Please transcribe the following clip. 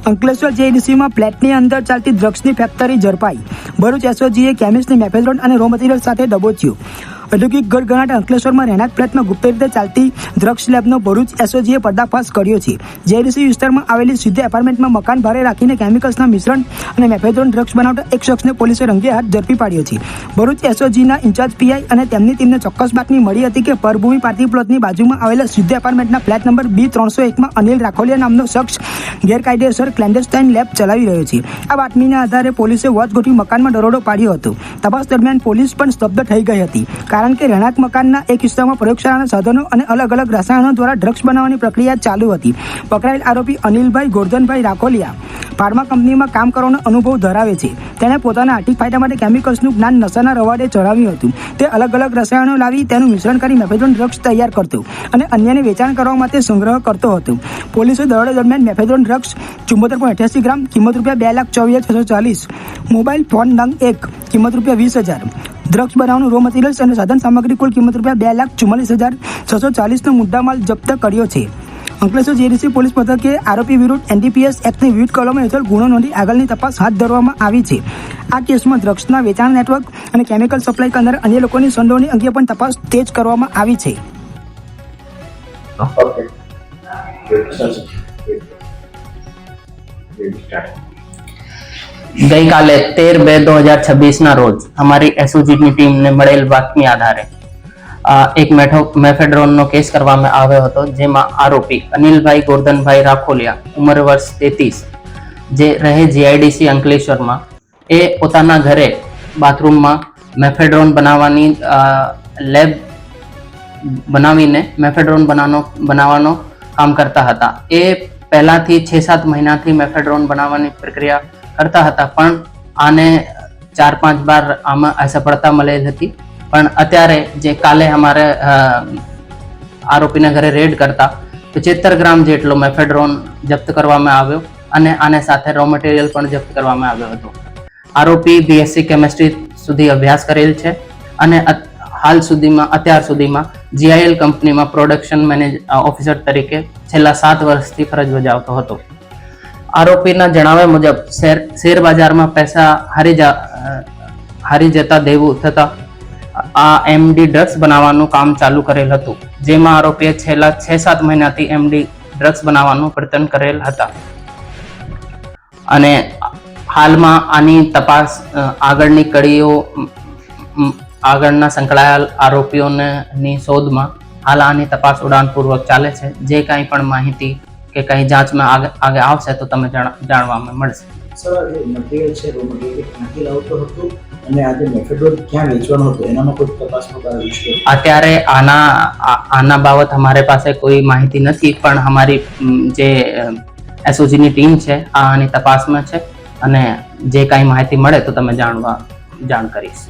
અંકલેશ્વર જેડીસીમાં ફ્લેટની અંદર ચાલતી ડ્રગ્સની ફેક્ટરી ઝડપાઈ. ભરૂચ એસઓજીએ કેમિસ્ટની મેફેડ્રોન અને રો મટીરિયલ સાથે દબોચ્યું. ઔદ્યોગિક ગણગણાટ અંકલેશ્વરમાં રહેણાંક ફ્લેટમાં ગુપ્ત રીતે ચાલતી ડ્રગ્સ લેબનો ભરૂચ એસઓજીએ પર્દાફાશ કર્યો છે. જેડીસી વિસ્તારમાં આવેલી સિદ્ધ એપાર્ટમેન્ટમાં મકાન ભાડે રાખીને કેમિકલ્સના મિશ્રણ અને મેફેડ્રોન ડ્રગ્સ બનાવતા એક શખ્સને પોલીસે રંગે હાથ ઝડપી પાડ્યો છે. ભરૂચ એસઓજીના ઇન્ચાર્જ પીઆઈ અને તેમની ટીમને ચોક્કસ બાતમી મળી હતી કે પરભૂમિ પાર્ટી પ્લોટની બાજુમાં આવેલા સિદ્ધ એપાર્ટમેન્ટના ફ્લેટ નંબર B301માં અનિલ રાખોલિયા નામનો શખ્સ ગેરકાયદેસર ક્લેન્ડેસ્ટાઇન લેબ ચલાવી રહ્યો છે. આ બાતમીના આધારે પોલીસે વોચ ગોઠવી મકાનમાં દરોડો પાડ્યો હતો. તપાસ દરમિયાન પોલીસ પણ સ્તબ્ધ થઈ ગઈ હતી, કારણ કે રહેણાંક મકાનના એક હિસ્સામાં પ્રયોગશાળાના સાધનો અને અલગ અલગ રસાયણો દ્વારા ડ્રગ્સ બનાવવાની પ્રક્રિયા ચાલુ હતી. પકડાયેલ આરોપી અનિલભાઈ ગોરધનભાઈ રાખોલિયા ફાર્મા કંપનીમાં કામ કરવાનો અનુભવ ધરાવે છે. તેણે પોતાના આર્થિક ફાયદા માટે કેમિકલ્સનું જ્ઞાન નશાના રવાડે ચડાવ્યું હતું. તે અલગ અલગ રસાયણો લાવી તેનું મિશ્રણ કરી મેફેડ્રોન ડ્રગ્સ તૈયાર કરતો અને અન્યને વેચાણ કરવા માટે સંગ્રહ કરતો હતો. પોલીસે દરોડા દરમિયાન મેફેડ્રોન ડ્રગ્સ 74.88 ગ્રામ કિંમત ₹2,24,640, મોબાઈલ ફોન નંગ 1 કિંમત ₹20,000, ડ્રગ્સ બનાવવાનું રો મટીરિયલ્સ અને સાધન સામગ્રી કુલ કિંમત ₹2,44,640નો મુદ્દામાલ જપ્ત કર્યો છે. અંકલેશ્વર જેડીસી પોલીસ મથકે આરોપી વિરુદ્ધ એનડીપીએસ એક્ટની વિવિધ કલમો હેઠળ ગુનો નોંધી આગળની તપાસ હાથ ધરવામાં આવી છે. આ કેસમાં ડ્રગ્સના વેચાણ નેટવર્ક અને કેમિકલ સપ્લાય કરનાર અન્ય લોકોની સંડોવણી અંગે પણ તપાસ તેજ કરવામાં આવી છે. ગઈકાલે 13/2/2026 રોજ અમારી એસઓજીની ટીમને મળેલ બાતમી આધારે એક મેફેડ્રોનનો કેસ કરવામાં આવ્યો હતો, જેમાં આરોપી અનિલભાઈ ગોરધનભાઈ રાખોલિયા, ઉંમર વર્ષ 33, જે રહે જીઆઈડીસી અંકલેશ્વરમાં, એ પોતાના ઘરે બાથરૂમમાં મેફેડ્રોન બનાવવાની લેબ બનાવીને મેફેડ્રોન બનાવવાનો કામ કરતા હતા. એ પહેલાથી 6-7 મહિનાથી મેફેડ્રોન બનાવવાની પ્રક્રિયા કરતા હતા, પણ આને 4-5 બાર આમાં અસફળતા મળેલ હતી. પણ અત્યારે જે કાલે અમારે આરોપીના ઘરે રેડ કરતા 75 ગ્રામ જેટલો મેફેડ્રોન જપ્ત કરવામાં આવ્યો અને આને સાથે રો મટીરિયલ પણ જપ્ત કરવામાં આવ્યો હતો. આરોપી બીએસસી કેમિસ્ટ્રી સુધી અભ્યાસ કરેલ છે અને અત્યાર સુધીમાં જીઆઈએલ કંપનીમાં પ્રોડક્શન ઓફિસર તરીકે છેલ્લા 7 વર્ષથી ફરજ બજાવતો હતો. આરોપીના જણાવ્યા મુજબ શેર બજારમાં પૈસા હારી જતા દેવું થતા આ એમડી ડ્રગ્સ બનાવવાનું કામ ચાલુ કરેલ હતું, જેમાં આરોપીએ છેલ્લા 6-7 મહિનાથી એમડી ડ્રગ્સ બનાવવાનું પ્રયત્ન કરેલ હતા અને હાલમાં આની તપાસ આગળની કડીઓ આગળના સંકળાયેલ આરોપીઓની શોધમાં હાલ આની તપાસ ઉડાનપૂર્વક ચાલે છે. જે કાંઈ પણ માહિતી કે કંઈ જાંચમાં આગે આવશે તો તમે જાણવામાં મળશે. સર, આ જે મટીરિયલ છે, રો મટીરિયલ ક્યાંથી લાવતો હતો અને આજે મેફેડ્રોન ક્યાં વેચવાનો હતો, એનામાં કોઈ તપાસનો કાર્ય છે? અત્યારે આના બાબત અમારી પાસે કોઈ માહિતી નથી, પણ અમારી જે એસઓજીની ટીમ છે આની તપાસમાં છે અને જે કાંઈ માહિતી મળે તો તમે જાણ કરીશ.